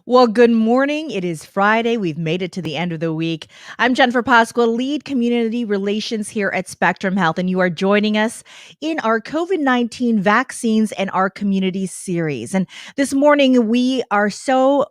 Well, good morning. It is Friday. We've made it to the end of the week. I'm Jennifer Pascua, lead community relations here at Spectrum Health, and you are joining us in our COVID-19 vaccines and our community series. And this morning, we are so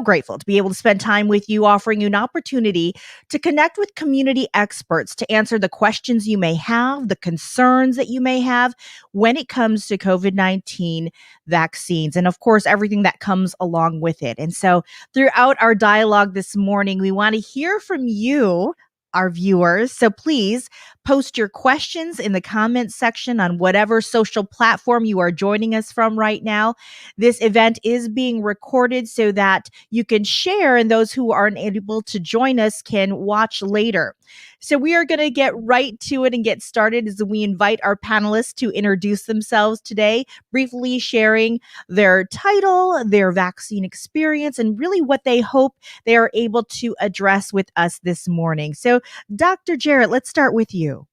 grateful to be able to spend time with you, offering you an opportunity to connect with community experts to answer the questions you may have, the concerns that you may have when it comes to COVID-19 vaccines, and of course, everything that comes along with it. And so, throughout our dialogue this morning, we want to hear from you. Our viewers. So please post your questions in the comments section on whatever social platform you are joining us from right now. This event is being recorded so that you can share, and those who aren't able to join us can watch later. So we are going to get right to it and get started as we invite our panelists to introduce themselves today, briefly sharing their title, their vaccine experience, and really what they hope they are able to address with us this morning. So, Dr. Jarrett, let's start with you.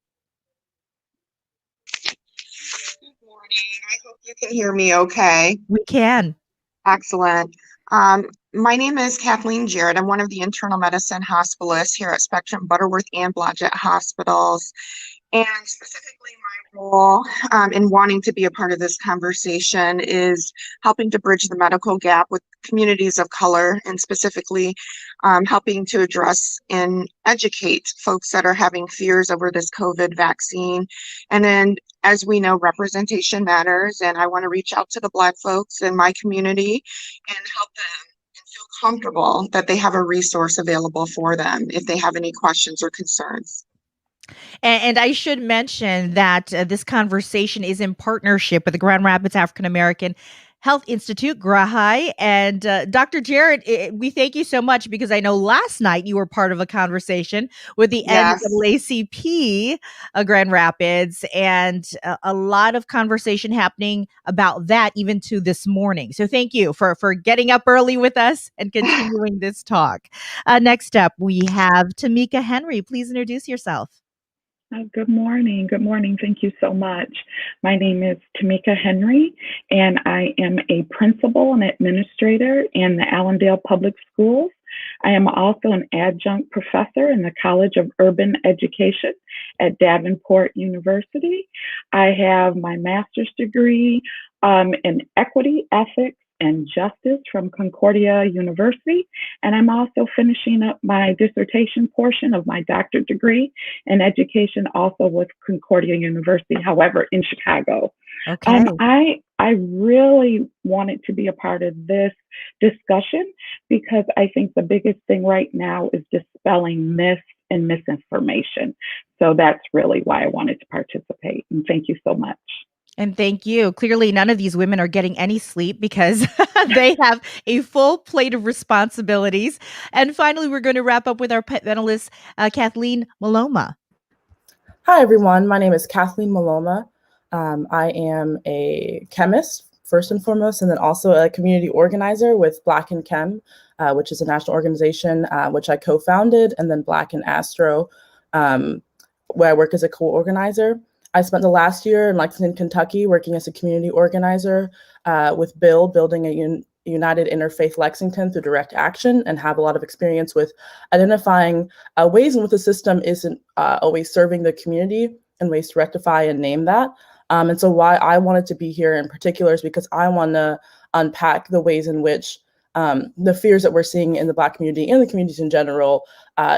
Good morning. I hope you can hear me okay. We can. Excellent. My name is Kathleen Jarrett. I'm one of the internal medicine hospitalists here at Spectrum Butterworth and Blodgett Hospitals. And specifically, my role in wanting to be a part of this conversation is helping to bridge the medical gap with communities of color, and specifically helping to address and educate folks that are having fears over this COVID vaccine. And then, as we know, representation matters, and I want to reach out to the Black folks in my community and help them and feel comfortable that they have a resource available for them if they have any questions or concerns. And I should mention that this conversation is in partnership with the Grand Rapids African American Health Institute, GRAHI. And Dr. Jarrett, we thank you so much because I know last night you were part of a conversation with the Yes. NAACP Grand Rapids, and a lot of conversation happening about that even to this morning. So thank you for getting up early with us and continuing this talk. Next up, we have Tamika Henry. Please introduce yourself. Good morning. Good morning. Thank you so much. My name is Tamika Henry, and I am a principal and administrator in the Allendale Public Schools. I am also an adjunct professor in the College of Urban Education at Davenport University. I have my master's degree in equity, ethics, and justice from Concordia University. And I'm also finishing up my dissertation portion of my doctorate degree in education, also with Concordia University, however, in Chicago. Okay. I really wanted to be a part of this discussion because I think the biggest thing right now is dispelling myths and misinformation. So that's really why I wanted to participate. And thank you so much. And thank you. Clearly, none of these women are getting any sleep because they have a full plate of responsibilities. And finally, we're going to wrap up with our panelist, Kathleen Muloma. Hi, everyone. My name is Kathleen Muloma. I am a chemist, first and foremost, and then also a community organizer with Black and Chem, which is a national organization which I co-founded, and then Black and Astro, where I work as a co-organizer. I spent the last year in Lexington, Kentucky, working as a community organizer with Bill, building a United Interfaith Lexington through direct action, and have a lot of experience with identifying ways in which the system isn't always serving the community and ways to rectify and name that. And so why I wanted to be here in particular is because I want to unpack the ways in which the fears that we're seeing in the Black community and the communities in general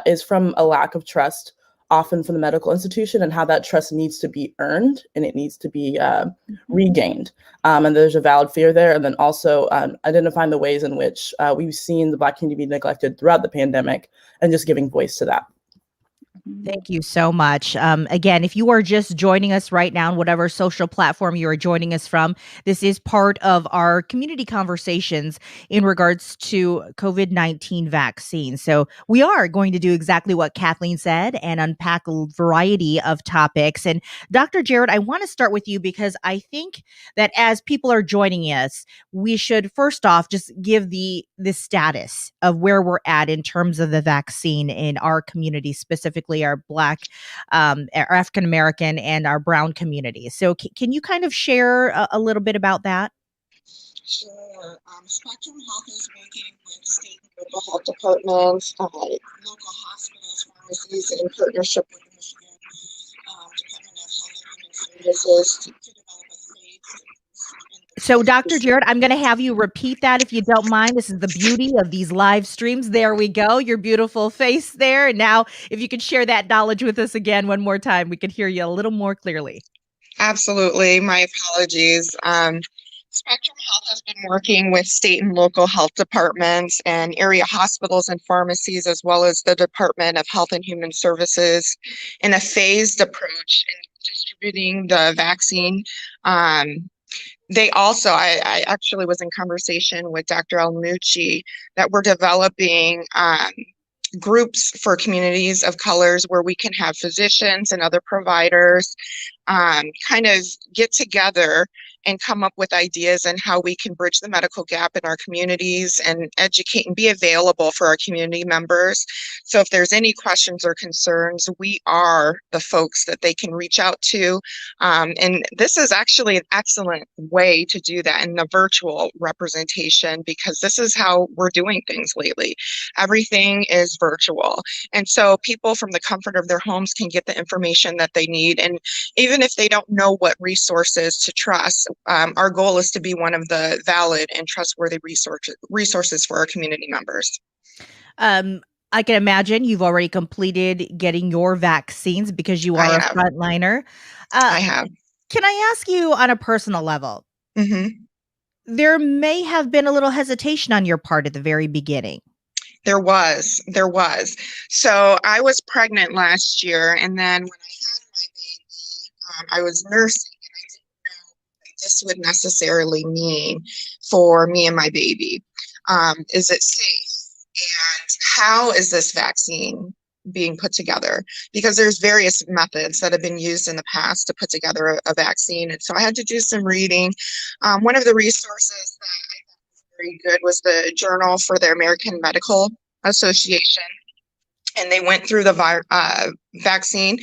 is from a lack of trust, often from the medical institution, and how that trust needs to be earned and it needs to be regained. And there's a valid fear there. And then also identifying the ways in which we've seen the Black community be neglected throughout the pandemic and just giving voice to that. Thank you so much. Again, if you are just joining us right now on whatever social platform you are joining us from, this is part of our community conversations in regards to COVID-19 vaccines. So we are going to do exactly what Kathleen said and unpack a variety of topics. And Dr. Jarrett, I want to start with you because I think that as people are joining us, we should first off just give the status of where we're at in terms of the vaccine in our community, specifically our Black, our African American, and our Brown communities. So can you kind of share a little bit about that? Sure. Spectrum Health is working with state and local health departments, local hospitals, pharmacies, in partnership with the Michigan Department of Health and Human Services to develop a So, Dr. Jarrett, I'm going to have you repeat that if you don't mind. This is the beauty of these live streams. There we go. Your beautiful face there. And now, if you could share that knowledge with us again one more time, we could hear you a little more clearly. Absolutely. My apologies. Spectrum Health has been working with state and local health departments and area hospitals and pharmacies, as well as the Department of Health and Human Services, in a phased approach in distributing the vaccine. They also, I actually was in conversation with Dr. Almucci that we're developing groups for communities of colors where we can have physicians and other providers kind of get together and come up with ideas on how we can bridge the medical gap in our communities and educate and be available for our community members. So if there's any questions or concerns, we are the folks that they can reach out to. And this is actually an excellent way to do that in the virtual representation, because this is how we're doing things lately. Everything is virtual. And so people from the comfort of their homes can get the information that they need. And even if they don't know what resources to trust, our goal is to be one of the valid and trustworthy resources for our community members. I can imagine you've already completed getting your vaccines because you are a frontliner. I have. Can I ask you on a personal level? Mm-hmm. There may have been a little hesitation on your part at the very beginning. There was. So I was pregnant last year, and then when I had my baby, I was nursing, and I didn't know what this would necessarily mean for me and my baby. Is it safe? And how is this vaccine being put together? Because there's various methods that have been used in the past to put together a vaccine. And so I had to do some reading. One of the resources that I thought was very good was the Journal for the American Medical Association. And they went through the vaccine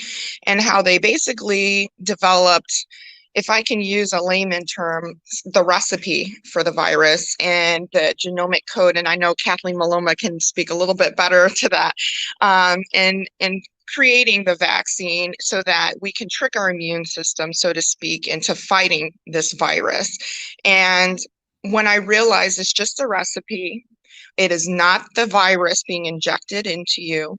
and how they basically developed, if I can use a layman term, the recipe for the virus and the genomic code. And I know Kathleen Muloma can speak a little bit better to that. And creating the vaccine so that we can trick our immune system, so to speak, into fighting this virus. And when I realized it's just a recipe, it is not the virus being injected into you,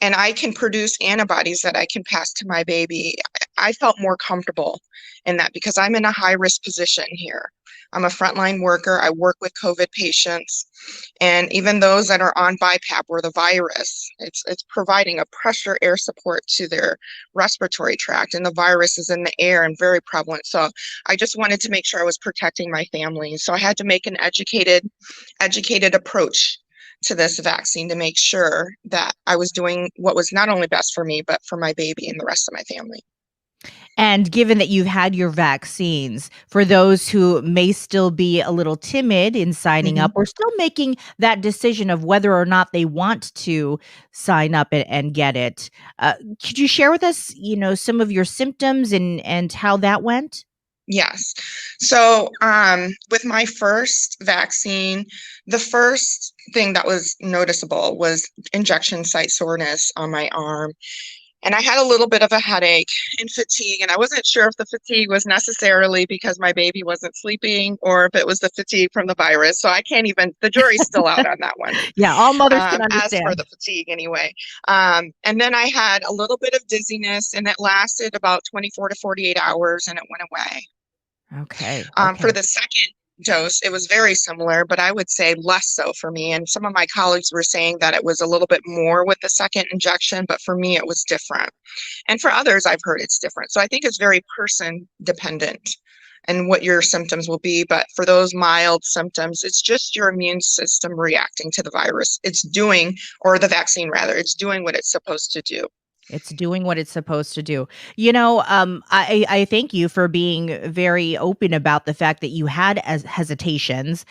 and I can produce antibodies that I can pass to my baby, I felt more comfortable in that, because I'm in a high risk position here. I'm a frontline worker. I work with COVID patients, and even those that are on BiPAP, where the virus, it's providing a pressure air support to their respiratory tract, and the virus is in the air and very prevalent. So I just wanted to make sure I was protecting my family. So I had to make an educated approach to this vaccine to make sure that I was doing what was not only best for me, but for my baby and the rest of my family. And given that you've had your vaccines, for those who may still be a little timid in signing up, or still making that decision of whether or not they want to sign up and get it, could you share with us, some of your symptoms and how that went? Yes. So with my first vaccine, the first thing that was noticeable was injection site soreness on my arm. And I had a little bit of a headache and fatigue, and I wasn't sure if the fatigue was necessarily because my baby wasn't sleeping or if it was the fatigue from the virus. So I can't even, the jury's still out on that one. Yeah, all mothers can understand. As for the fatigue anyway. And then I had a little bit of dizziness, and it lasted about 24 to 48 hours, and it went away. Okay. For the second dose, it was very similar, but I would say less so for me. And some of my colleagues were saying that it was a little bit more with the second injection, but for me, it was different. And for others, I've heard it's different. So I think it's very person dependent and what your symptoms will be. But for those mild symptoms, it's just your immune system reacting to the virus. It's doing, or the vaccine rather, it's doing what it's supposed to do. It's doing what it's supposed to do. I thank you for being very open about the fact that you had hesitations.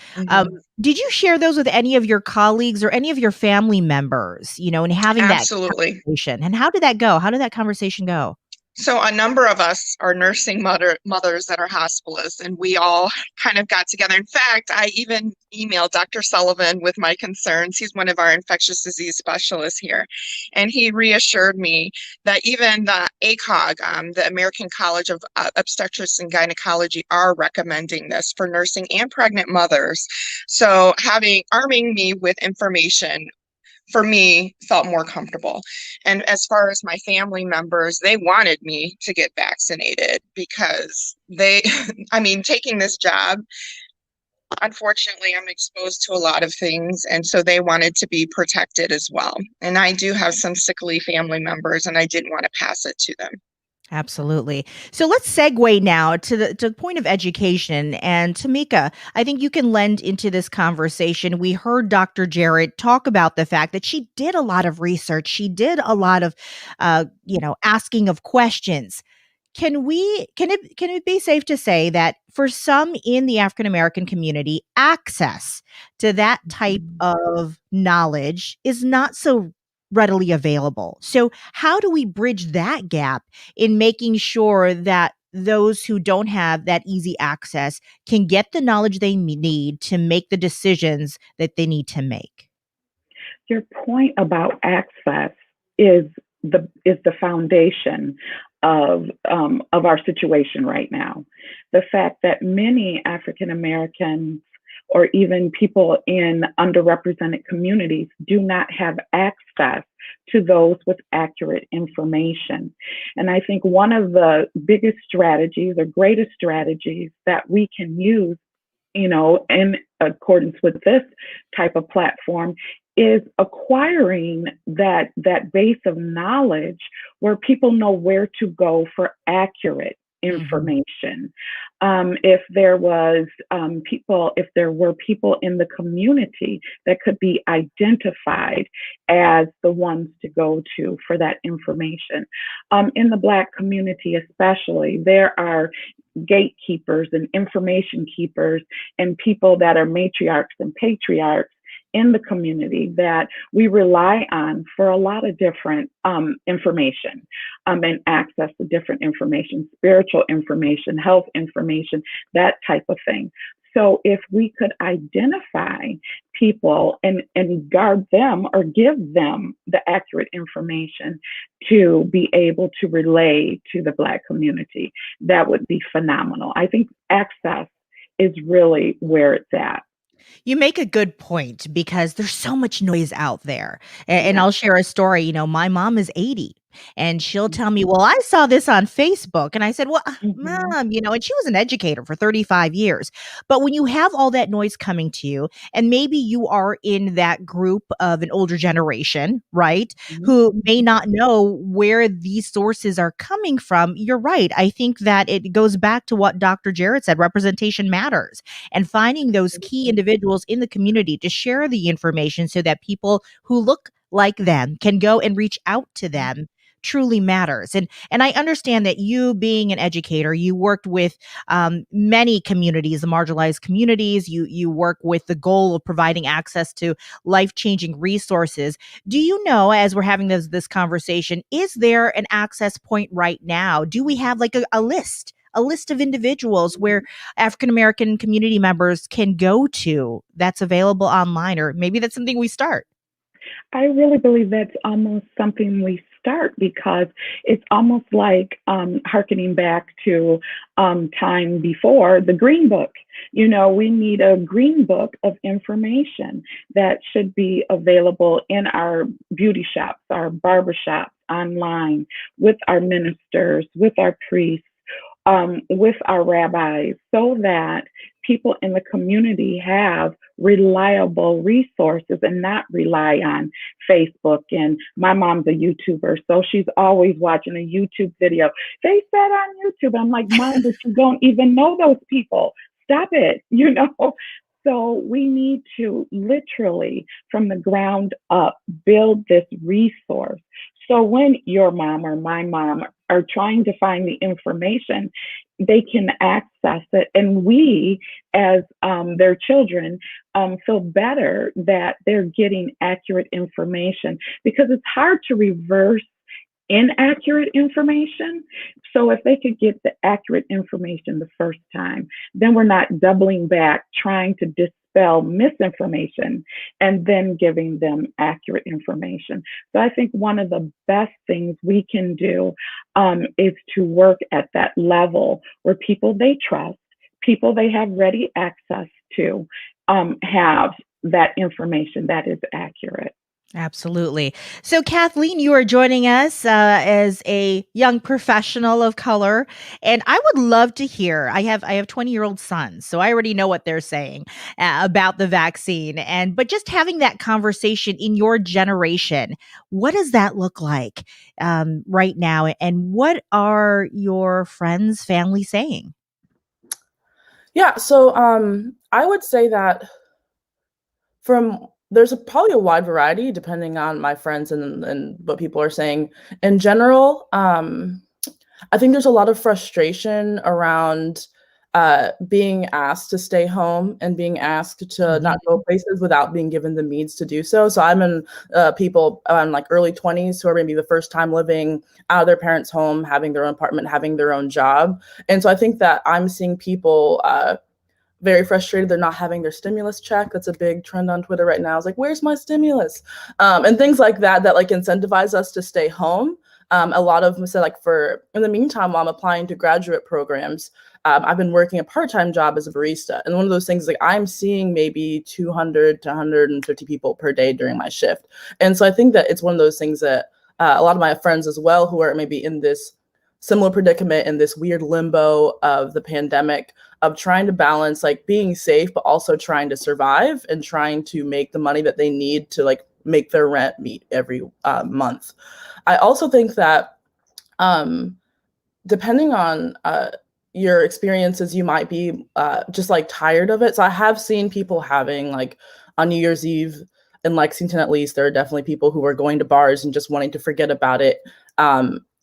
Did you share those with any of your colleagues or any of your family members, and having Absolutely. that conversation? And how did that go? How did that conversation go? So a number of us are nursing mothers that are hospitalists, and we all kind of got together. In fact, I even emailed Dr. Sullivan with my concerns. He's one of our infectious disease specialists here, and he reassured me that even the ACOG, the American College of Obstetrics and Gynecology, are recommending this for nursing and pregnant mothers. So arming me with information for me felt more comfortable. And as far as my family members, they wanted me to get vaccinated because I mean, taking this job, unfortunately, I'm exposed to a lot of things. And so they wanted to be protected as well. And I do have some sickly family members, and I didn't want to pass it to them. Absolutely. So let's segue now to the point of education. And Tamika, I think you can lend into this conversation. We heard Dr. Jarrett talk about the fact that she did a lot of research. She did a lot of, asking of questions. Can it be safe to say that for some in the African American community, access to that type of knowledge is not so readily available? So how do we bridge that gap in making sure that those who don't have that easy access can get the knowledge they need to make the decisions that they need to make? Your point about access is the foundation of our situation right now. The fact that many African Americans or even people in underrepresented communities do not have access to those with accurate information. And I think one of the biggest strategies or greatest strategies that we can use, in accordance with this type of platform, is acquiring that base of knowledge where people know where to go for accurate information. If there were people in the community that could be identified as the ones to go to for that information. In the Black community especially, there are gatekeepers and information keepers and people that are matriarchs and patriarchs in the community that we rely on for a lot of different information and access to different information, spiritual information, health information, that type of thing. So if we could identify people and guard them or give them the accurate information to be able to relay to the Black community, that would be phenomenal. I think access is really where it's at. You make a good point because there's so much noise out there. And Yeah. I'll share a story. My mom is 80 and she'll tell me, "Well, I saw this on Facebook." And I said, "Well, Mhm. mom, and she was an educator for 35 years. But when you have all that noise coming to you, and maybe you are in that group of an older generation, right, Mhm. who may not know where these sources are coming from, you're right. I think that it goes back to what Dr. Jarrett said, representation matters, and finding those key individuals in the community to share the information so that people who look like them can go and reach out to them truly matters. And I understand that you being an educator, you worked with many communities, the marginalized communities. You work with the goal of providing access to life-changing resources. Do you know, as we're having this conversation, is there an access point right now? Do we have like a list? A list of individuals where African American community members can go to that's available online, or maybe that's something we start. I really believe that's almost something we start because it's almost like hearkening back to time before the Green Book. We need a Green Book of information that should be available in our beauty shops, our barber shops, online, with our ministers, with our priests, with our rabbis, so that people in the community have reliable resources and not rely on Facebook. And my mom's a YouTuber, so she's always watching a YouTube video. They said on YouTube, I'm like, Mom, but you don't even know those people. Stop it, So we need to literally, from the ground up, build this resource. So when your mom or my mom are trying to find the information, they can access it. And we, as their children, feel better that they're getting accurate information, because it's hard to reverse inaccurate information. So if they could get the accurate information the first time, then we're not doubling back trying to dispel misinformation and then giving them accurate information. So I think one of the best things we can do is to work at that level where people they trust, people they have ready access to, have that information that is accurate. Absolutely. So, Kathleen, you are joining us as a young professional of color, and I would love to hear. I have 20-year-old sons, so I already know what they're saying about the vaccine, but just having that conversation in your generation, what does that look like right now, and what are your friends, family saying? Yeah, so I would say that there's probably a wide variety depending on my friends and what people are saying. In general, I think there's a lot of frustration around being asked to stay home and being asked to not go places without being given the means to do so. So I'm in people in like early 20s who are maybe the first time living out of their parents' home, having their own apartment, having their own job. And so I think that I'm seeing people very frustrated they're not having their stimulus check. That's a big trend on Twitter right now. It's like, where's my stimulus? And things like that like incentivize us to stay home. A lot of them said in the meantime, while I'm applying to graduate programs, I've been working a part-time job as a barista. And one of those things, like I'm seeing maybe 200 to 150 people per day during my shift. And so I think that it's one of those things that a lot of my friends as well, who are maybe in this similar predicament in this weird limbo of the pandemic, of trying to balance like being safe, but also trying to survive and trying to make the money that they need to like make their rent meet every month. I also think that depending on your experiences, you might be just like tired of it. So I have seen people having like on New Year's Eve in Lexington, at least, there are definitely people who are going to bars and just wanting to forget about it.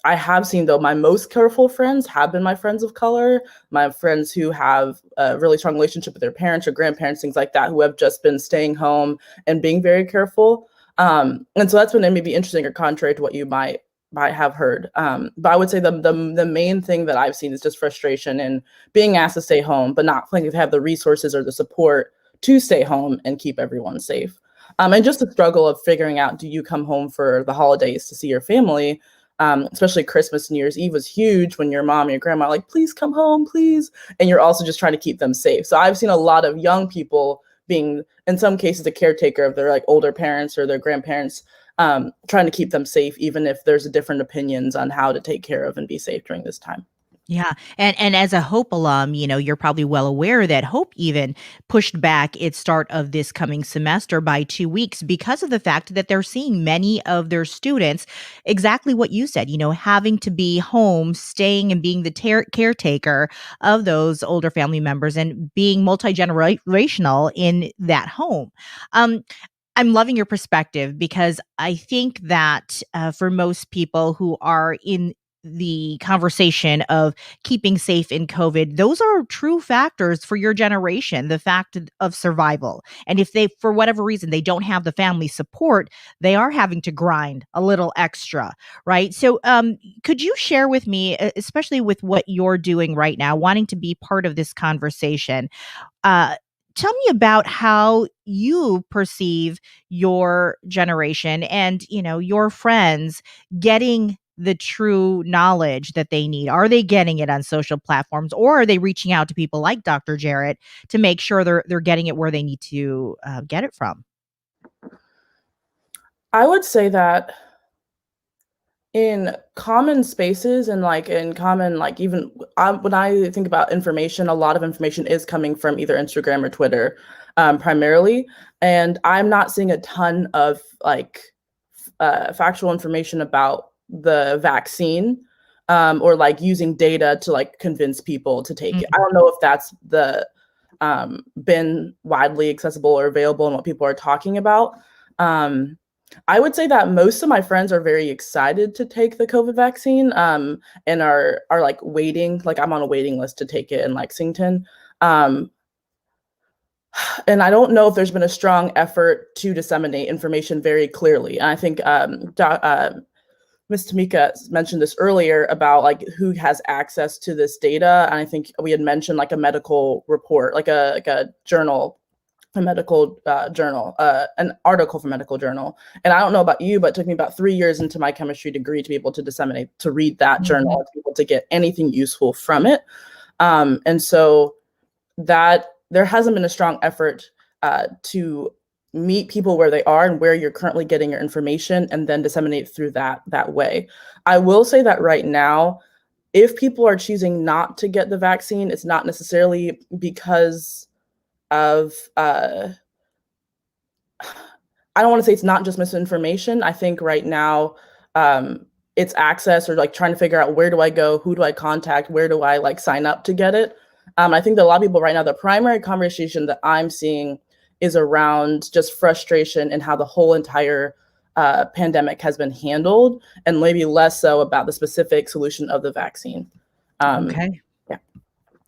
I have seen, though, my most careful friends have been my friends of color, my friends who have a really strong relationship with their parents or grandparents, things like that, who have just been staying home and being very careful. And so that's been maybe interesting or contrary to what you might have heard. But I would say the main thing that I've seen is just frustration and being asked to stay home, but not feeling to have the resources or the support to stay home and keep everyone safe. And just the struggle of figuring out, do you come home for the holidays to see your family? Especially Christmas, New Year's Eve was huge when your mom and your grandma are like, please come home, please. And you're also just trying to keep them safe. So I've seen a lot of young people being, in some cases, a caretaker of their like older parents or their grandparents, trying to keep them safe, even if there's different opinions on how to take care of and be safe during this time. Yeah. And as a Hope alum, you're probably well aware that Hope even pushed back its start of this coming semester by 2 weeks because of the fact that they're seeing many of their students exactly what you said, having to be home, staying and being the caretaker of those older family members and being multi-generational in that home. I'm loving your perspective because I think that for most people who are in the conversation of keeping safe in COVID, those are true factors for your generation, the fact of survival. And if they, for whatever reason, they don't have the family support, they are having to grind a little extra, right? So could you share with me, especially with what you're doing right now, wanting to be part of this conversation, uh, tell me about how you perceive your generation and your friends getting the true knowledge that they need. Are they getting it on social platforms, or are they reaching out to people like Dr. Jarrett to make sure they're getting it where they need to get it from? I would say that in common spaces and like in common, like even when I think about information, a lot of information is coming from either Instagram or Twitter, primarily. And I'm not seeing a ton of like factual information about the vaccine, or like using data to like convince people to take it. I don't know if that's been widely accessible or available and what people are talking about. I would say that most of my friends are very excited to take the COVID vaccine, and are like waiting. Like I'm on a waiting list to take it in Lexington. And I don't know if there's been a strong effort to disseminate information very clearly. And I think Ms. Tamika mentioned this earlier about like who has access to this data. And I think we had mentioned like a medical report, like a journal, a medical journal, an article from medical journal. And I don't know about you, but it took me about 3 years into my chemistry degree to be able to disseminate, to read that journal, to be able to get anything useful from it. And so that there hasn't been a strong effort to meet people where they are and where you're currently getting your information and then disseminate through that way. I will say that right now, if people are choosing not to get the vaccine, it's not necessarily because of I don't want to say it's not just misinformation. I think right now it's access or like trying to figure out where do I go, who do I contact, where do I like sign up to get it. I think that a lot of people right now, the primary conversation that I'm seeing is around just frustration and how the whole entire pandemic has been handled, and maybe less so about the specific solution of the vaccine. Okay. Yeah.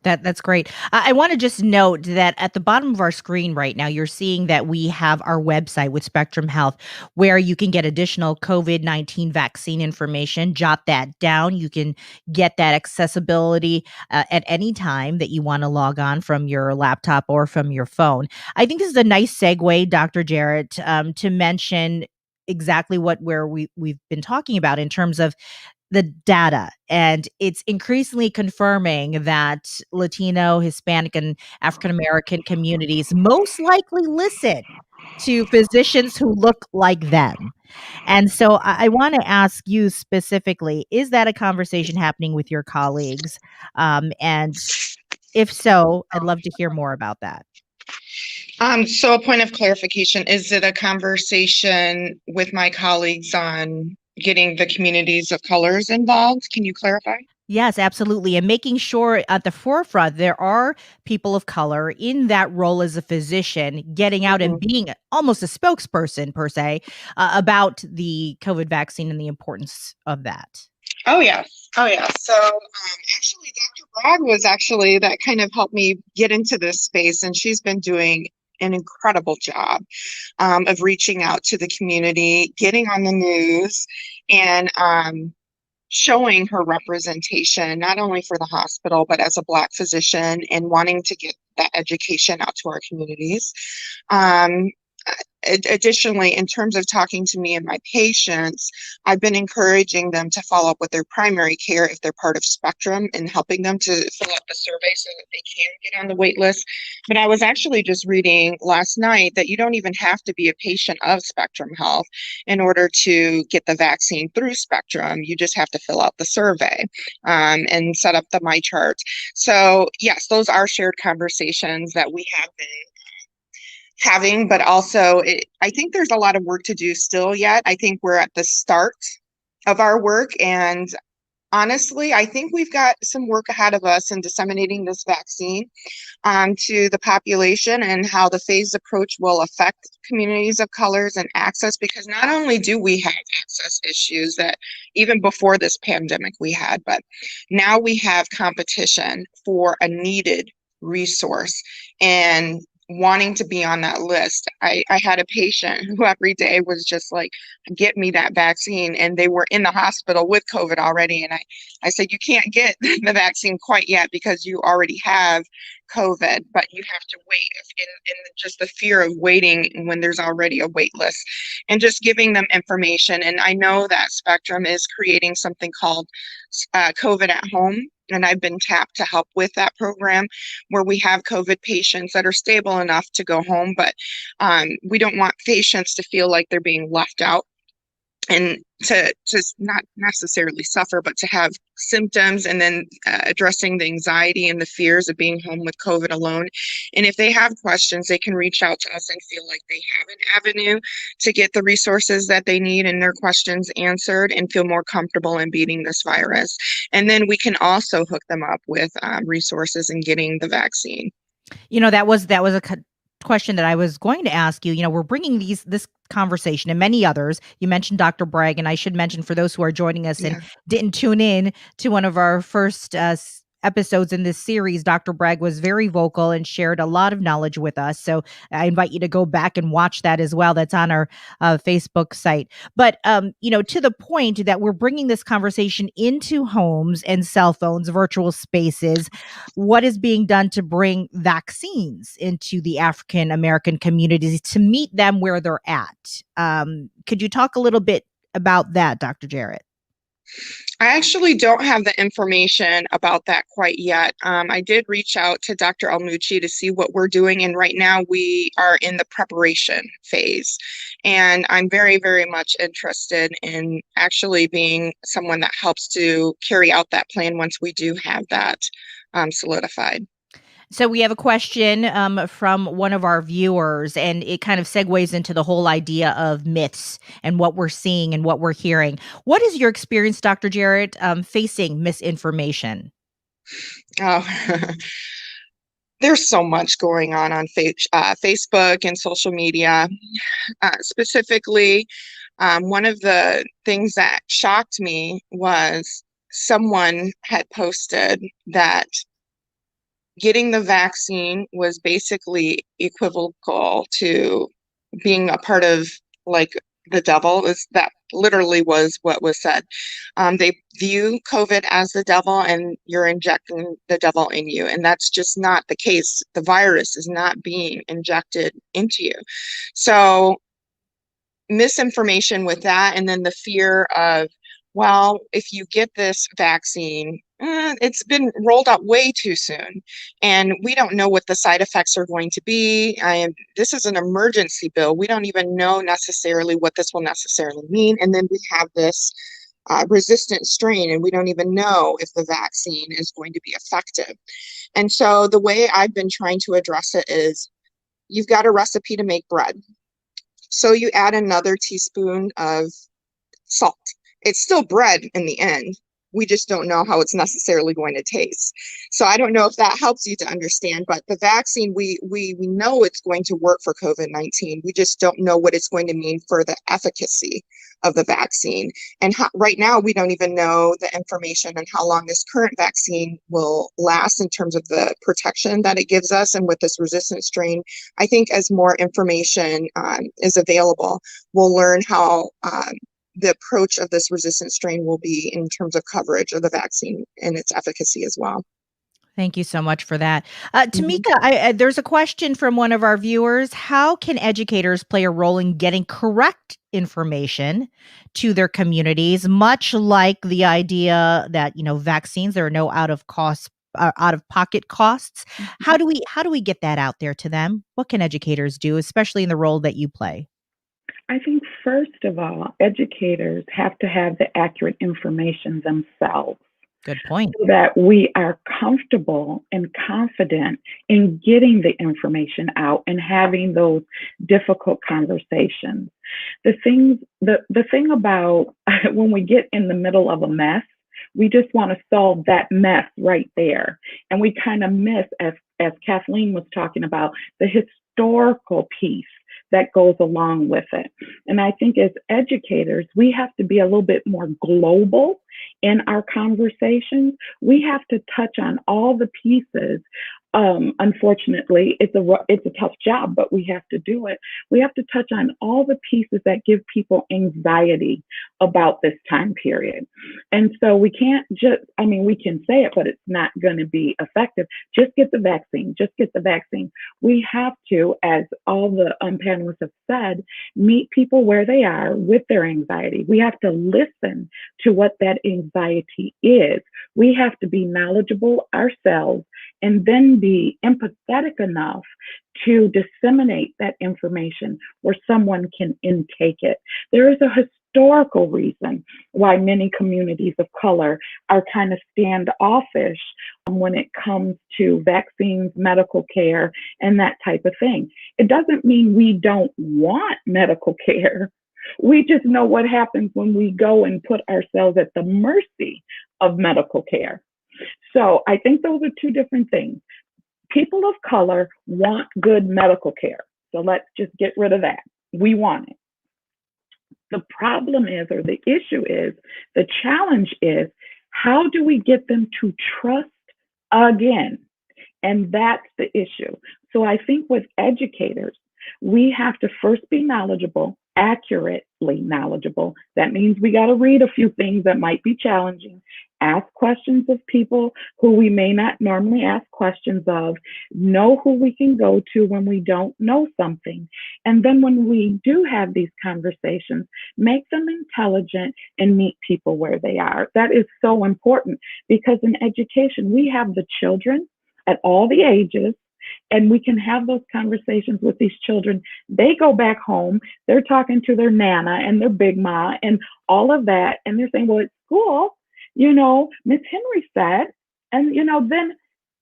That's great. I want to just note that at the bottom of our screen right now, you're seeing that we have our website with Spectrum Health, where you can get additional COVID-19 vaccine information. Jot that down. You can get that accessibility at any time that you want to log on from your laptop or from your phone. I think this is a nice segue, Dr. Jarrett, to mention exactly where we've been talking about in terms of the data, and it's increasingly confirming that Latino, Hispanic, and African American communities most likely listen to physicians who look like them. And so I want to ask you specifically, is that a conversation happening with your colleagues? And if so, I'd love to hear more about that. So a point of clarification, is it a conversation with my colleagues on getting the communities of colors involved? Can you clarify? Yes, absolutely. And making sure at the forefront there are people of color in that role as a physician, getting out and being almost a spokesperson per se about the COVID vaccine and the importance of that. Oh, yeah. Oh, yeah. So actually, Dr. Bragg was actually that kind of helped me get into this space, and she's been doing an incredible job of reaching out to the community, getting on the news, and showing her representation, not only for the hospital, but as a Black physician, and wanting to get that education out to our communities. Additionally, in terms of talking to me and my patients, I've been encouraging them to follow up with their primary care if they're part of Spectrum, and helping them to fill out the survey so that they can get on the wait list. But I was actually just reading last night that you don't even have to be a patient of Spectrum Health in order to get the vaccine through Spectrum. You just have to fill out the survey and set up the My Chart. So yes, those are shared conversations that we have been having, but also I think there's a lot of work to do still yet. I think we're at the start of our work, and honestly, I think we've got some work ahead of us in disseminating this vaccine to the population, and how the phased approach will affect communities of colors and access, because not only do we have access issues that even before this pandemic we had, but now we have competition for a needed resource and wanting to be on that list. I had a patient who every day was just like, get me that vaccine. And they were in the hospital with COVID already. And I said, you can't get the vaccine quite yet because you already have COVID, but you have to wait. And just the fear of waiting when there's already a wait list, and just giving them information. And I know that Spectrum is creating something called COVID at Home. And I've been tapped to help with that program, where we have COVID patients that are stable enough to go home, but we don't want patients to feel like they're being left out, and to just not necessarily suffer, but to have symptoms, and then addressing the anxiety and the fears of being home with COVID alone. And if they have questions, they can reach out to us and feel like they have an avenue to get the resources that they need and their questions answered, and feel more comfortable in beating this virus. And then we can also hook them up with resources in getting the vaccine. You know, that was a question that I was going to ask you. You know, we're bringing this conversation and many others. You mentioned Dr. Bragg, and I should mention for those who are joining us and didn't tune in to one of our first episodes in this series, Dr. Bragg was very vocal and shared a lot of knowledge with us. So I invite you to go back and watch that as well. That's on our Facebook site. But, to the point that we're bringing this conversation into homes and cell phones, virtual spaces, what is being done to bring vaccines into the African American communities to meet them where they're at? Could you talk a little bit about that, Dr. Jarrett? I actually don't have the information about that quite yet. I did reach out to Dr. Almucci to see what we're doing, and right now we are in the preparation phase. And I'm very, very much interested in actually being someone that helps to carry out that plan once we do have that solidified. So we have a question from one of our viewers, and it kind of segues into the whole idea of myths and what we're seeing and what we're hearing. What is your experience, Dr. Jarrett, facing misinformation? Oh, there's so much going on Facebook and social media. Specifically, one of the things that shocked me was someone had posted that getting the vaccine was basically equivocal to being a part of like the devil. Is that literally was what was said. They view COVID as the devil, and you're injecting the devil in you, and that's just not the case. The virus is not being injected into you. So misinformation with that, and then the fear of, well, if you get this vaccine, it's been rolled out way too soon, and we don't know what the side effects are going to be. This is an emergency bill. We don't even know necessarily what this will necessarily mean, and then we have this resistant strain, and we don't even know if the vaccine is going to be effective. And so the way I've been trying to address it is, you've got a recipe to make bread. So you add another teaspoon of salt. It's still bread in the end. We just don't know how it's necessarily going to taste. So I don't know if that helps you to understand, but the vaccine, we know it's going to work for COVID-19. We just don't know what it's going to mean for the efficacy of the vaccine. And right now, we don't even know the information on how long this current vaccine will last in terms of the protection that it gives us. And with this resistant strain, I think as more information is available, we'll learn how the approach of this resistant strain will be in terms of coverage of the vaccine and its efficacy as well. Thank you so much for that. Tamika, there's a question from one of our viewers. How can educators play a role in getting correct information to their communities, much like the idea that, vaccines, there are no out of pocket costs? How do we get that out there to them? What can educators do, especially in the role that you play? I think, first of all, educators have to have the accurate information themselves. Good point. So that we are comfortable and confident in getting the information out and having those difficult conversations. The thing about when we get in the middle of a mess, we just want to solve that mess right there. And we kind of miss, as Kathleen was talking about, the historical piece that goes along with it. And I think as educators, we have to be a little bit more global in our conversations. We have to touch on all the pieces. Unfortunately, it's a tough job, but we have to do it. We have to touch on all the pieces that give people anxiety about this time period. And so we can't we can say it, but it's not going to be effective. Just get the vaccine, just get the vaccine. We have to, as all the panelists have said, meet people where they are with their anxiety. We have to listen to what that anxiety is. We have to be knowledgeable ourselves and then be empathetic enough to disseminate that information where someone can intake it. There is a historical reason why many communities of color are kind of standoffish when it comes to vaccines, medical care, and that type of thing. It doesn't mean we don't want medical care. We just know what happens when we go and put ourselves at the mercy of medical care. So I think those are two different things. People of color want good medical care. So let's just get rid of that. We want it. The problem is, or the issue is, the challenge is, how do we get them to trust again. And that's the issue. So I think with educators, we have to first be knowledgeable, accurately knowledgeable. That means we got to read a few things that might be challenging, ask questions of people who we may not normally ask questions of, know who we can go to when we don't know something. And then when we do have these conversations, make them intelligent and meet people where they are. That is so important because in education, we have the children at all the ages, and we can have those conversations with these children. They go back home, they're talking to their Nana and their Big Ma and all of that. And they're saying, well, at school, Miss Henry said, and, then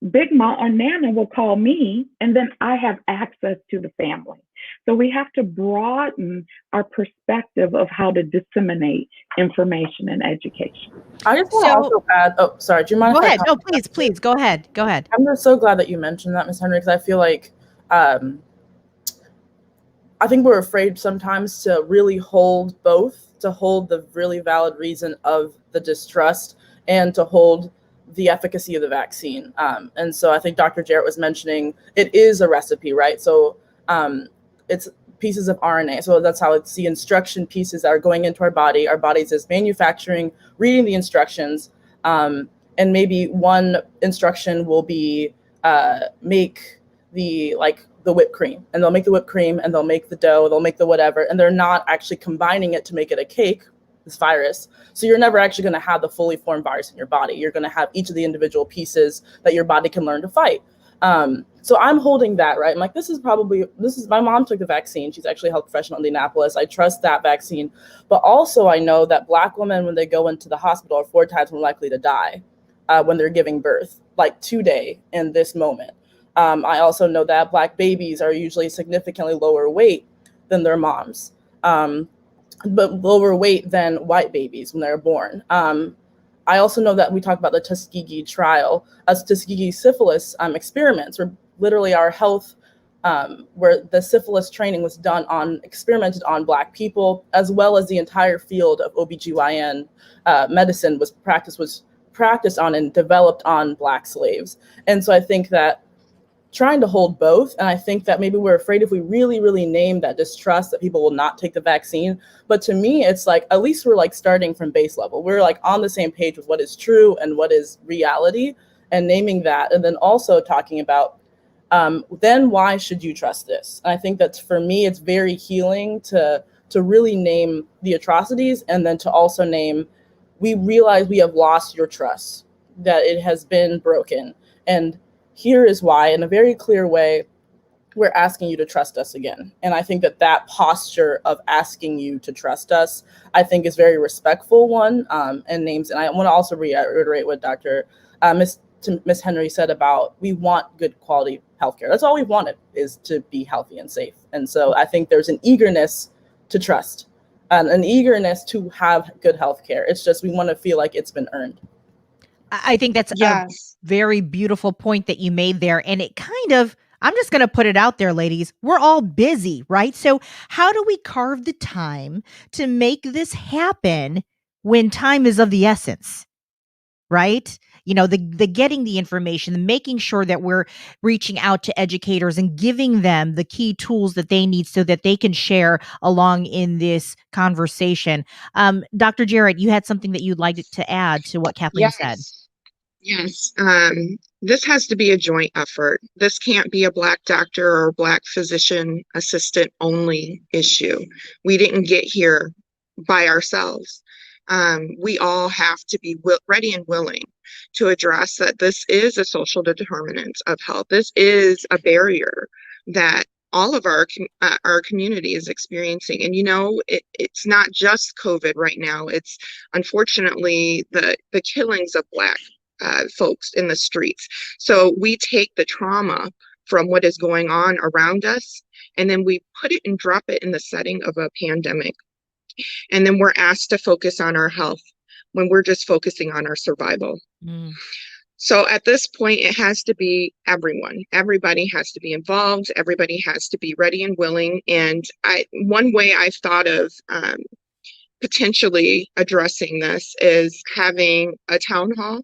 Big Ma or Nana will call me, and then I have access to the family. So we have to broaden our perspective of how to disseminate information and education. I just want to also add, oh, sorry, do you mind? Go ahead. No, please, go ahead. I'm just so glad that you mentioned that, Ms. Henry, because I feel like I think we're afraid sometimes to really hold both, to hold the really valid reason of the distrust and to hold the efficacy of the vaccine. And so I think Dr. Jarrett was mentioning it is a recipe, right? So it's pieces of RNA. So that's how it's the instruction pieces that are going into our body. Our bodies is manufacturing, reading the instructions, and maybe one instruction will be make the whipped cream, and they'll make the whipped cream and they'll make the dough, they'll make the whatever, and they're not actually combining it to make it a cake, this virus. So you're never actually going to have the fully formed virus in your body. You're going to have each of the individual pieces that your body can learn to fight. So I'm holding that, right? I'm like, this is my mom took the vaccine. She's actually a health professional in Indianapolis. I trust that vaccine. But also I know that Black women, when they go into the hospital, are 4 times more likely to die when they're giving birth, like today in this moment. I also know that Black babies are usually significantly lower weight than their moms, but lower weight than white babies when they're born. I also know that we talked about the Tuskegee trial, Tuskegee syphilis experiments, where literally our health, where the syphilis training was experimented on Black people, as well as the entire field of OBGYN medicine was practiced on and developed on Black slaves. And so I think that trying to hold both. And I think that maybe we're afraid if we really, really name that distrust that people will not take the vaccine. But to me, it's like, at least we're like starting from base level. We're like on the same page with what is true and what is reality and naming that. And then also talking about, then why should you trust this? And I think that for me, it's very healing to really name the atrocities and then to also name, we realize we have lost your trust, that it has been broken. And here is why, in a very clear way, we're asking you to trust us again. And I think that posture of asking you to trust us, I think is very respectful one, and names. And I want to also reiterate what Miss Henry said about, we want good quality healthcare. That's all we've wanted, is to be healthy and safe. And so I think there's an eagerness to trust, an eagerness to have good healthcare. It's just, we want to feel like it's been earned. I think that's a very beautiful point that you made there. And it kind of, I'm just going to put it out there, ladies. We're all busy, right? So how do we carve the time to make this happen when time is of the essence, right? The getting the information, the making sure that we're reaching out to educators and giving them the key tools that they need so that they can share along in this conversation. Dr. Jarrett, you had something that you'd like to add to what Kathleen said. Yes. This has to be a joint effort. This can't be a Black doctor or Black physician assistant only issue. We didn't get here by ourselves. We all have to be ready and willing to address that this is a social determinant of health. This is a barrier that all of our community is experiencing. And it's not just COVID right now. It's unfortunately the killings of Black folks in the streets. So we take the trauma from what is going on around us, and then we put it and drop it in the setting of a pandemic. And then we're asked to focus on our health when we're just focusing on our survival. So at this point, it has to be everyone. Everybody has to be involved. Everybody has to be ready and willing. And one way I've thought of potentially addressing this is having a town hall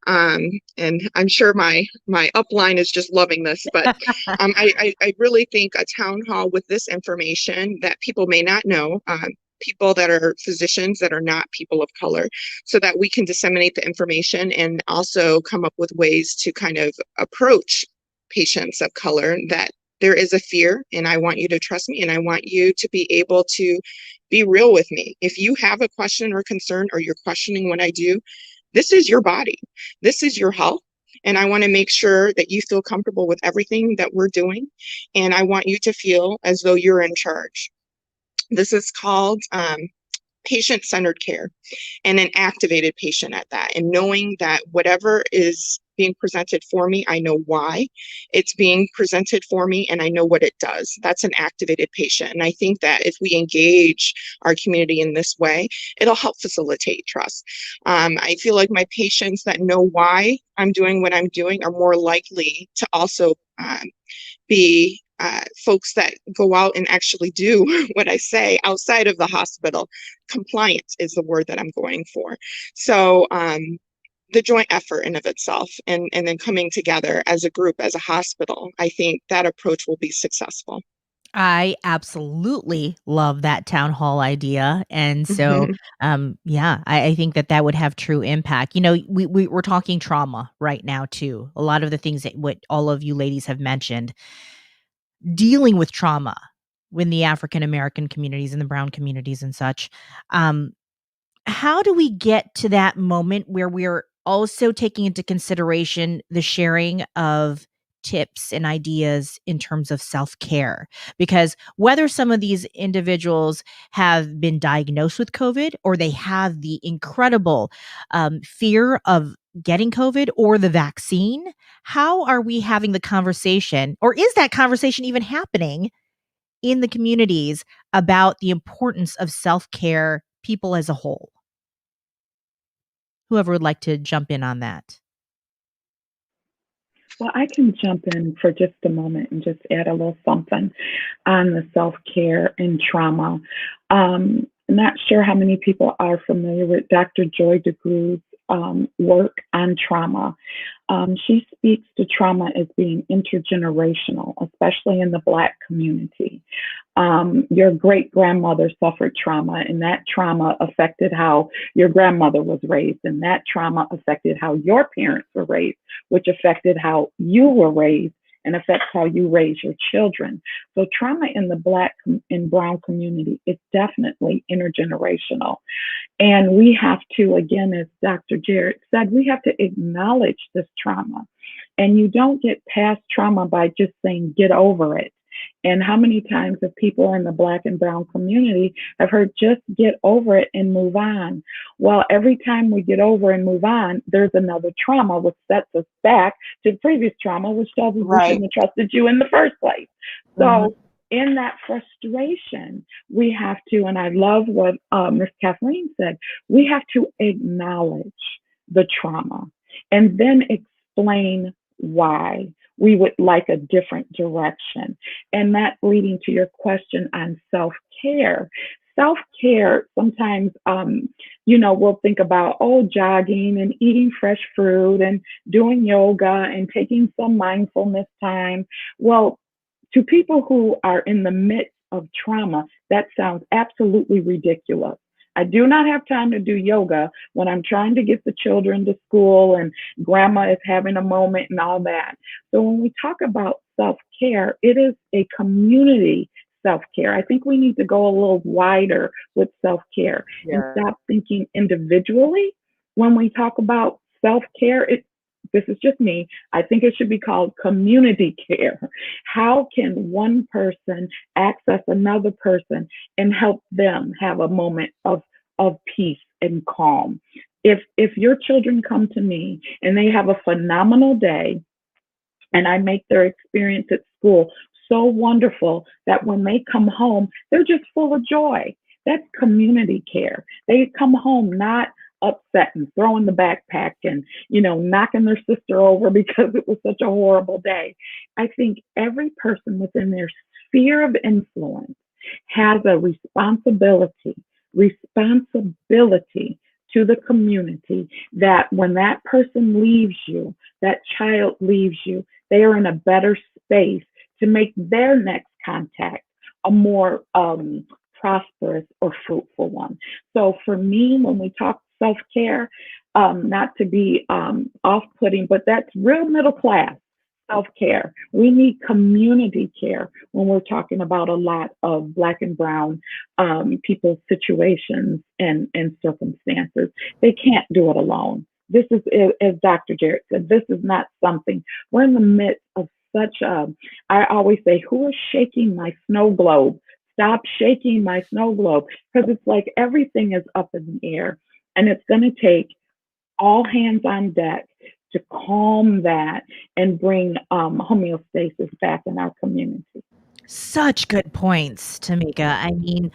And I'm sure my upline is just loving this, but I really think a town hall with this information that people may not know, people that are physicians that are not people of color, so that we can disseminate the information and also come up with ways to kind of approach patients of color, that there is a fear, and I want you to trust me, and I want you to be able to be real with me. If you have a question or concern, or you're questioning what I do, this is your body. This is your health. And I want to make sure that you feel comfortable with everything that we're doing. And I want you to feel as though you're in charge. This is called patient-centered care, and an activated patient at that. And knowing that whatever is being presented for me, I know why it's being presented for me, and I know what it does. That's an activated patient. And I think that if we engage our community in this way, it'll help facilitate trust. I feel like my patients that know why I'm doing what I'm doing are more likely to also be folks that go out and actually do what I say outside of the hospital. Compliance is the word that I'm going for. So the joint effort in of itself, and then coming together as a group, as a hospital, I think that approach will be successful. I absolutely love that town hall idea. And so, yeah, I think that that would have true impact. You know, we're talking trauma right now too. A lot of the things that what all of you ladies have mentioned, dealing with trauma in the African American communities and the brown communities and such. Um, how do we get to that moment where we're also taking into consideration the sharing of tips and ideas in terms of self-care? Because whether some of these individuals have been diagnosed with COVID, or they have the incredible fear of getting COVID or the vaccine, how are we having the conversation, or is that conversation even happening in the communities about the importance of self-care, people as a whole? Whoever would like to jump in on that. Well, I can jump in for just a moment and just add a little something on the self-care and trauma. Not sure how many people are familiar with Dr. Joy DeGroo's work on trauma. She speaks to trauma as being intergenerational, especially in the Black community. Your great grandmother suffered trauma, and that trauma affected how your grandmother was raised, and that trauma affected how your parents were raised, which affected how you were raised and affects how you raise your children. So trauma in the Black and brown community is definitely intergenerational. And we have to, again, as Dr. Jarrett said, we have to acknowledge this trauma. And you don't get past trauma by just saying, get over it. And how many times have people in the Black and brown community have heard, just get over it and move on? Well, every time we get over and move on, there's another trauma which sets us back to the previous trauma, which tells us we shouldn't have trusted you in the first place. So in that frustration, we have to, and I love what Ms. Kathleen said, we have to acknowledge the trauma and then explain why we would like a different direction. And that leading to your question on self-care. Self-care, sometimes, we'll think about, jogging and eating fresh fruit and doing yoga and taking some mindfulness time. Well, to people who are in the midst of trauma, that sounds absolutely ridiculous. I do not have time to do yoga when I'm trying to get the children to school and grandma is having a moment and all that. So when we talk about self-care, it is a community self-care. I think we need to go a little wider with self-care and stop thinking individually. When we talk about self-care, this is just me, I think it should be called community care. How can one person access another person and help them have a moment of peace and calm? If your children come to me and they have a phenomenal day, and I make their experience at school so wonderful that when they come home, they're just full of joy. That's community care. They come home not upset and throwing the backpack and, knocking their sister over because it was such a horrible day. I think every person within their sphere of influence has a responsibility to the community that when that person leaves you, that child leaves you, they are in a better space to make their next contact a more prosperous or fruitful one. So for me, when we talk self-care, not to be off-putting, but that's real middle class self-care. We need community care when we're talking about a lot of Black and Brown people's situations and circumstances. They can't do it alone. This is, as Dr. Jarrett said, this is not something, we're in the midst of such I always say, who is shaking my snow globe? Stop shaking my snow globe, because it's like everything is up in the air, and it's going to take all hands on deck to calm that and bring homeostasis back in our community. Such good points, Tamika. I mean,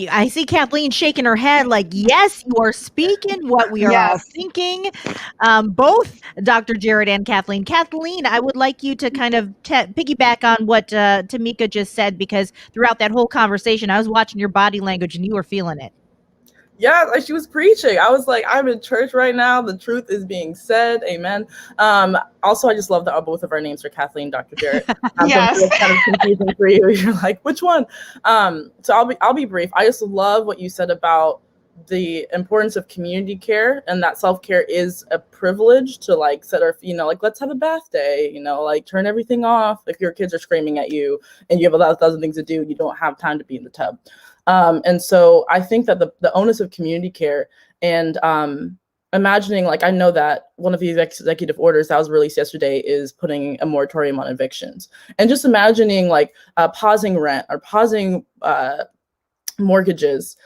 I see Kathleen shaking her head like, yes, you are speaking what we are all Yes. thinking. Both Dr. Jarrett and Kathleen. Kathleen, I would like you to kind of piggyback on what Tamika just said, because throughout that whole conversation, I was watching your body language and you were feeling it. Yeah, like she was preaching. I was like, I'm in church right now. The truth is being said. Amen. Also, I just love that both of our names are Kathleen, Dr. Jarrett. Yes. It's kind of confusing for you. You're like, which one? So I'll be brief. I just love what you said about the importance of community care, and that self-care is a privilege to like set our, like, let's have a bath day, like turn everything off if your kids are screaming at you and you have a thousand things to do and you don't have time to be in the tub. And so I think that the onus of community care and imagining, like, I know that one of the executive orders that was released yesterday is putting a moratorium on evictions, and just imagining like pausing rent or pausing mortgages,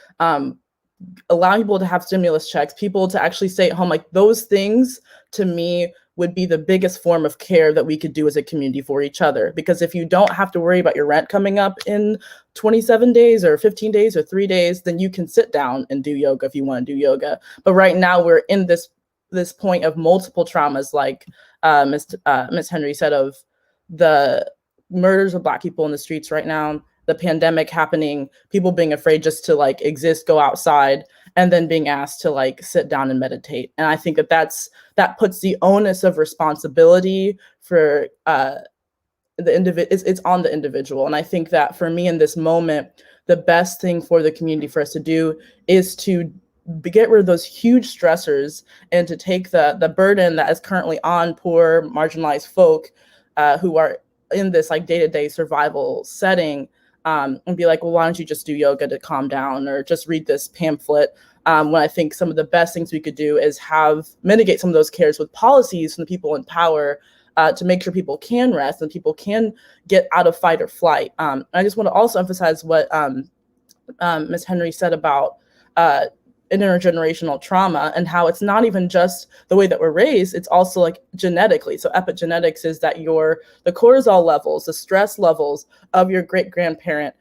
allowing people to have stimulus checks, people to actually stay at home, like those things to me would be the biggest form of care that we could do as a community for each other. Because if you don't have to worry about your rent coming up in 27 days or 15 days or 3 days, then you can sit down and do yoga if you want to do yoga. But right now we're in this point of multiple traumas, like Ms. Henry said, of the murders of Black people in the streets right now, the pandemic happening, people being afraid just to like exist, go outside, and then being asked to like sit down and meditate. And I think that puts the onus of responsibility for the individual. It's on the individual. And I think that for me in this moment, the best thing for the community for us to do is to get rid of those huge stressors and to take the burden that is currently on poor marginalized folk who are in this like day-to-day survival setting, and be like, well, why don't you just do yoga to calm down, or just read this pamphlet? When I think some of the best things we could do is mitigate some of those cares with policies from the people in power, to make sure people can rest and people can get out of fight or flight. I just want to also emphasize what Ms. Henry said about intergenerational trauma, and how it's not even just the way that we're raised, it's also like genetically. So epigenetics is that the cortisol levels, the stress levels of your great-grandparent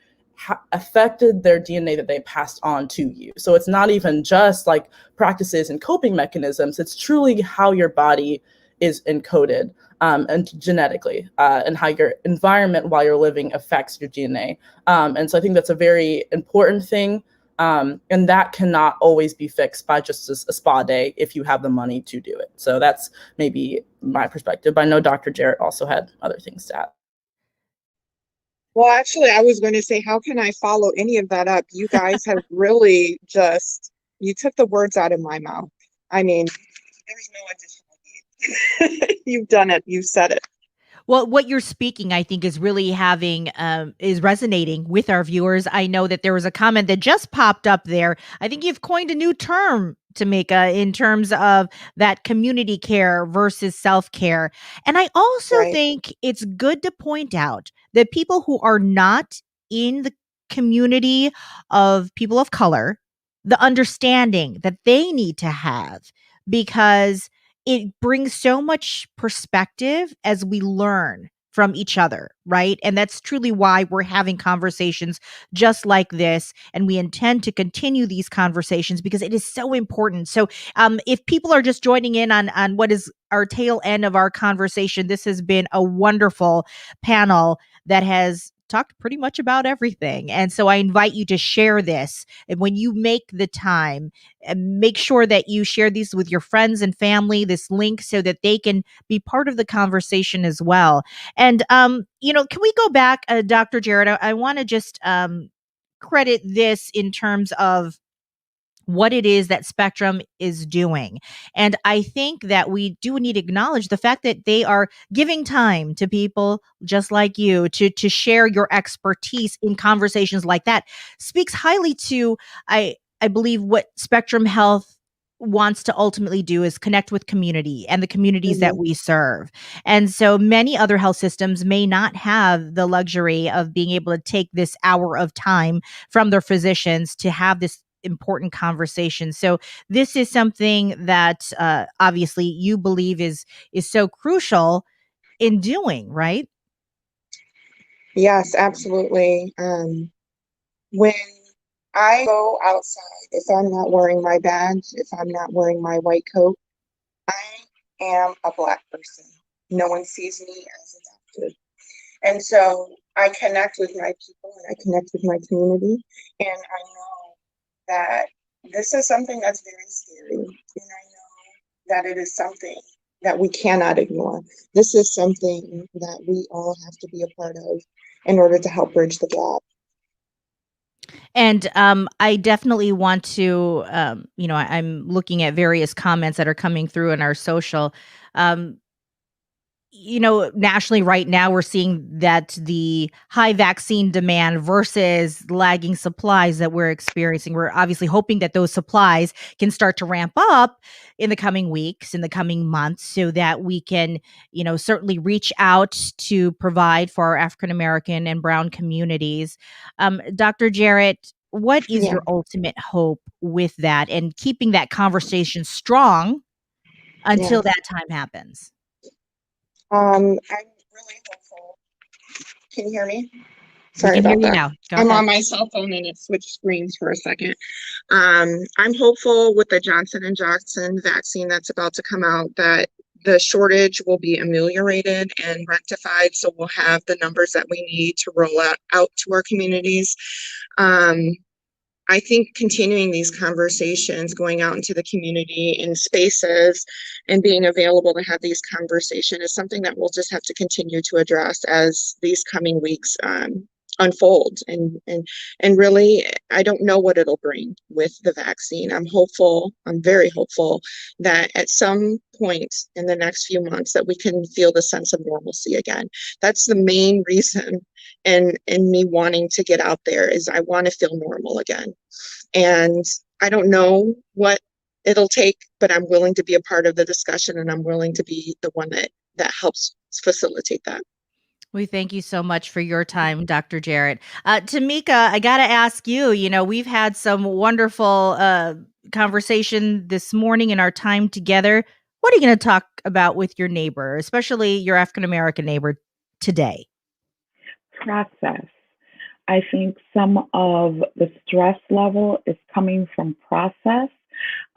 affected their DNA that they passed on to you. So it's not even just like practices and coping mechanisms, it's truly how your body is encoded and genetically, and how your environment while you're living affects your DNA. And so I think that's a very important thing. And that cannot always be fixed by just a spa day if you have the money to do it. So that's maybe my perspective. But I know Dr. Jarrett also had other things to add. Well, actually, I was going to say, how can I follow any of that up? You guys have really you took the words out of my mouth. I mean, there's no additional need. You've done it. You said it. Well, what you're speaking, I think, is really is resonating with our viewers. I know that there was a comment that just popped up there. I think you've coined a new term, Tamika, in terms of that community care versus self-care. And I also think it's good to point out that people who are not in the community of people of color, the understanding that they need to have, because it brings so much perspective as we learn from each other, right? And that's truly why we're having conversations just like this. And we intend to continue these conversations because it is so important. So if people are just joining in on what is our tail end of our conversation, this has been a wonderful panel that has talked pretty much about everything. And so I invite you to share this. And when you make the time, and make sure that you share these with your friends and family, this link, so that they can be part of the conversation as well. And, can we go back, Dr. Jarrett? I want to just credit this in terms of what it is that Spectrum is doing. And I think that we do need to acknowledge the fact that they are giving time to people just like you to share your expertise in conversations like that. Speaks highly to, I believe, what Spectrum Health wants to ultimately do is connect with community and the communities that Mhm. we serve. And so many other health systems may not have the luxury of being able to take this hour of time from their physicians to have this important conversation. So this is something that obviously you believe is so crucial in doing, right? Yes, absolutely. When I go outside, if I'm not wearing my badge, if I'm not wearing my white coat, I am a Black person. No one sees me as a doctor. And so I connect with my people and I connect with my community. And I know that this is something that's very scary. And I know that it is something that we cannot ignore. This is something that we all have to be a part of in order to help bridge the gap. And I definitely want to, I'm looking at various comments that are coming through in our social. Um, nationally right now, we're seeing that the high vaccine demand versus lagging supplies that we're experiencing. We're obviously hoping that those supplies can start to ramp up in the coming weeks, in the coming months, so that we can, certainly reach out to provide for our African American and Brown communities. Dr. Jarrett, what is Yeah. your ultimate hope with that and keeping that conversation strong until Yes. that time happens? I'm really hopeful. Can you hear me? We Sorry can hear about you that. now. Go I'm ahead. on my cell phone and it switched screens for a second. I'm hopeful with the Johnson and Johnson vaccine that's about to come out that the shortage will be ameliorated and rectified, so we'll have the numbers that we need to roll out to our communities. Um, I think continuing these conversations, going out into the community in spaces and being available to have these conversations is something that we'll just have to continue to address as these coming weeks unfold. And really, I don't know what it'll bring with the vaccine. I'm hopeful, I'm very hopeful that at some point in the next few months that we can feel the sense of normalcy again. That's the main reason and me wanting to get out there is I want to feel normal again. And I don't know what it'll take, but I'm willing to be a part of the discussion and I'm willing to be the one that helps facilitate that. We thank you so much for your time, Dr. Jarrett. Tamika, I got to ask you, we've had some wonderful conversation this morning in our time together. What are you going to talk about with your neighbor, especially your African American neighbor today? Process. I think some of the stress level is coming from process.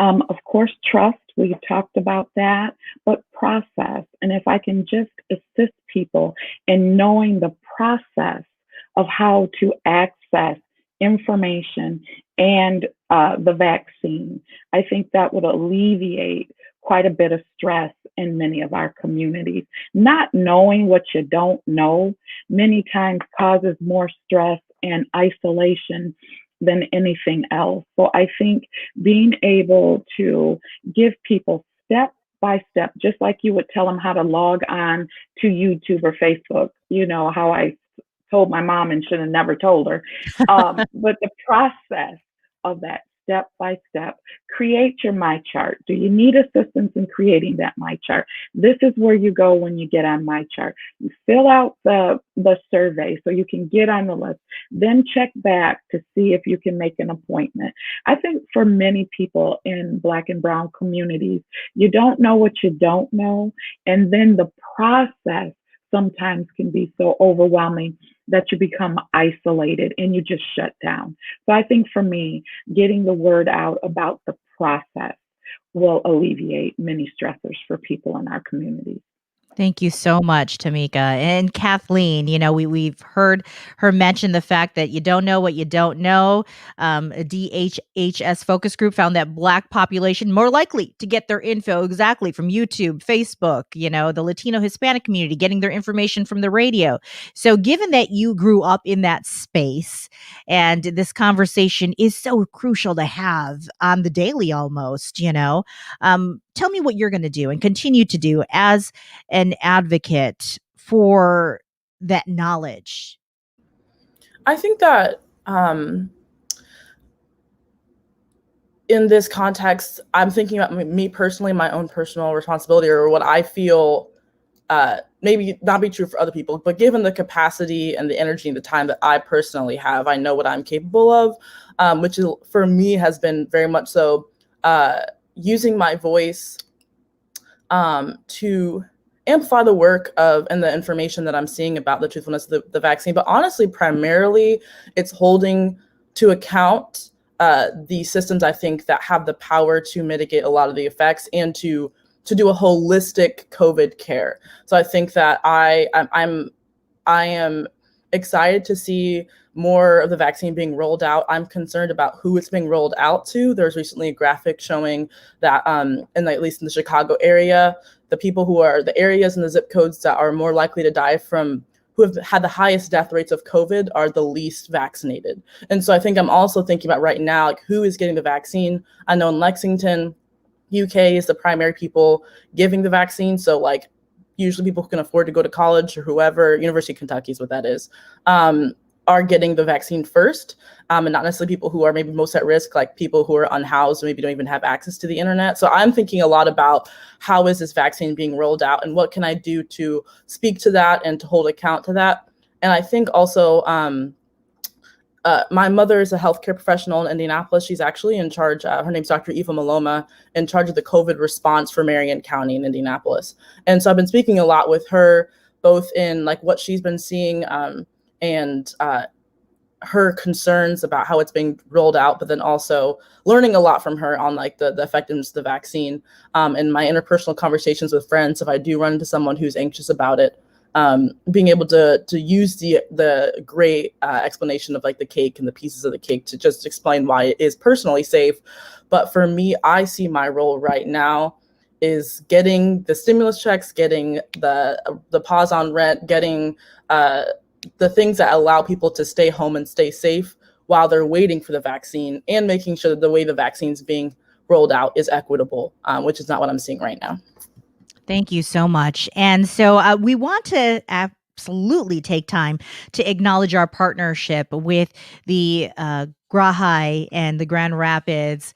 Of course, trust, we talked about that, but process. And if I can just assist people in knowing the process of how to access information and the vaccine, I think that would alleviate quite a bit of stress in many of our communities. Not knowing what you don't know many times causes more stress and isolation than anything else. So I think being able to give people step by step, just like you would tell them how to log on to YouTube or Facebook, how I told my mom and should have never told her. But the process of that step by step, create your My Chart. Do you need assistance in creating that My Chart? This is where you go when you get on My Chart. You fill out the survey so you can get on the list, then check back to see if you can make an appointment. I think for many people in Black and Brown communities, you don't know what you don't know. And then the process sometimes can be so overwhelming that you become isolated and you just shut down. So I think for me, getting the word out about the process will alleviate many stressors for people in our communities. Thank you so much, Tamika. And Kathleen, we've heard her mention the fact that you don't know what you don't know. A DHHS focus group found that Black population more likely to get their info exactly from YouTube, Facebook, the Latino Hispanic community getting their information from the radio. So, given that you grew up in that space and this conversation is so crucial to have on the daily almost, tell me what you're going to do and continue to do as an advocate for that knowledge? I think that in this context, I'm thinking about me personally, my own personal responsibility, or what I feel maybe not be true for other people, but given the capacity and the energy and the time that I personally have, I know what I'm capable of, which is, for me, has been very much so using my voice to amplify the work of and the information that I'm seeing about the truthfulness of the vaccine. But honestly, primarily, it's holding to account the systems, I think, that have the power to mitigate a lot of the effects and to do a holistic COVID care. So I think that I am excited to see more of the vaccine being rolled out. I'm concerned about who it's being rolled out to. There's recently a graphic showing that, at least in the Chicago area, the people who are the areas and the zip codes that are more likely to die from, who have had the highest death rates of COVID, are the least vaccinated. And so I think I'm also thinking about right now, like, who is getting the vaccine. I know in Lexington, UK is the primary people giving the vaccine. So like usually people who can afford to go to college or whoever, University of Kentucky is what that is, are getting the vaccine first, and not necessarily people who are maybe most at risk, like people who are unhoused or maybe don't even have access to the internet. So I'm thinking a lot about how is this vaccine being rolled out and what can I do to speak to that and to hold account to that. And I think also my mother is a healthcare professional in Indianapolis. She's actually in charge, her name's Dr. Eva Muloma, in charge of the COVID response for Marion County in Indianapolis. And so I've been speaking a lot with her, both in like what she's been seeing and her concerns about how it's being rolled out, but then also learning a lot from her on like the effectiveness of the vaccine, and my interpersonal conversations with friends. If I do run into someone who's anxious about it, being able to use the great explanation of like the cake and the pieces of the cake to just explain why it is personally safe. But for me, I see my role right now is getting the stimulus checks, getting the pause on rent, getting the things that allow people to stay home and stay safe while they're waiting for the vaccine, and making sure that the way the vaccine's being rolled out is equitable, which is not what I'm seeing right now. Thank you so much. And so we want to absolutely take time to acknowledge our partnership with the Grahai and the Grand Rapids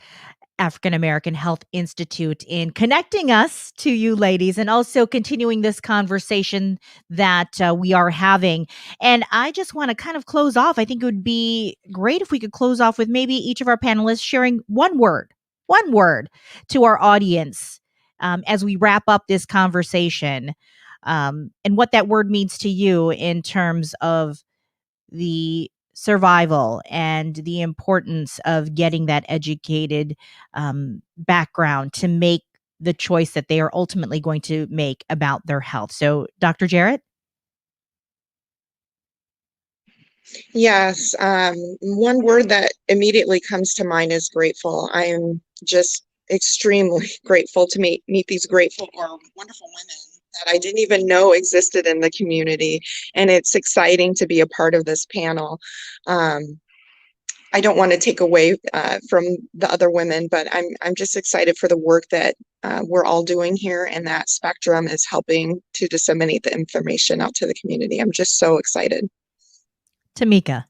African American Health Institute in connecting us to you ladies and also continuing this conversation that we are having. And I just want to kind of close off. I think it would be great if we could close off with maybe each of our panelists sharing one word to our audience as we wrap up this conversation, and what that word means to you in terms of the survival and the importance of getting that educated background to make the choice that they are ultimately going to make about their health. So, Dr. Jarrett? Yes, one word that immediately comes to mind is grateful. I am just extremely grateful to meet these grateful or wonderful women that I didn't even know existed in the community, and it's exciting to be a part of this panel. I don't want to take away from the other women, but I'm just excited for the work that we're all doing here, and that Spectrum is helping to disseminate the information out to the community. I'm just so excited. Tamika?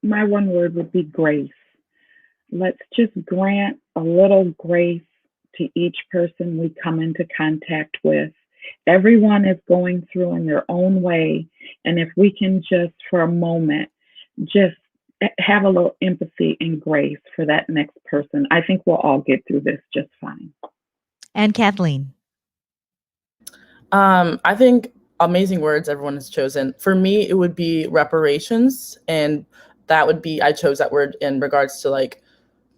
My one word would be grace. Let's just grant a little grace to each person we come into contact with. Everyone is going through in their own way. And if we can just for a moment, just have a little empathy and grace for that next person, I think we'll all get through this just fine. And Kathleen? I think amazing words everyone has chosen. For me, it would be reparations. And that would be, I chose that word in regards to like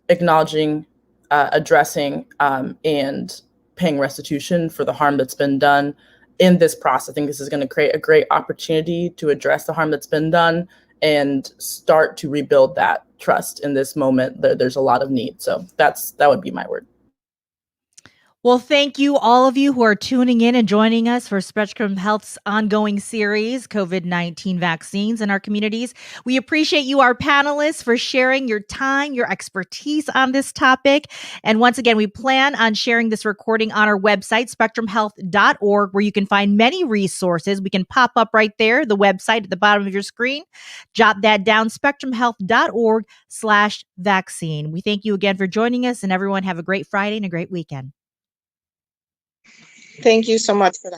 acknowledging, addressing, and paying restitution for the harm that's been done in this process. I think this is going to create a great opportunity to address the harm that's been done and start to rebuild that trust in this moment. There's a lot of need. So that would be my word. Well, thank you, all of you who are tuning in and joining us for Spectrum Health's ongoing series, COVID-19 vaccines in our communities. We appreciate you, our panelists, for sharing your time, your expertise on this topic. And once again, we plan on sharing this recording on our website, spectrumhealth.org, where you can find many resources. We can pop up right there, the website at the bottom of your screen. Jot that down, spectrumhealth.org/vaccine. We thank you again for joining us, and everyone have a great Friday and a great weekend. Thank you so much for that.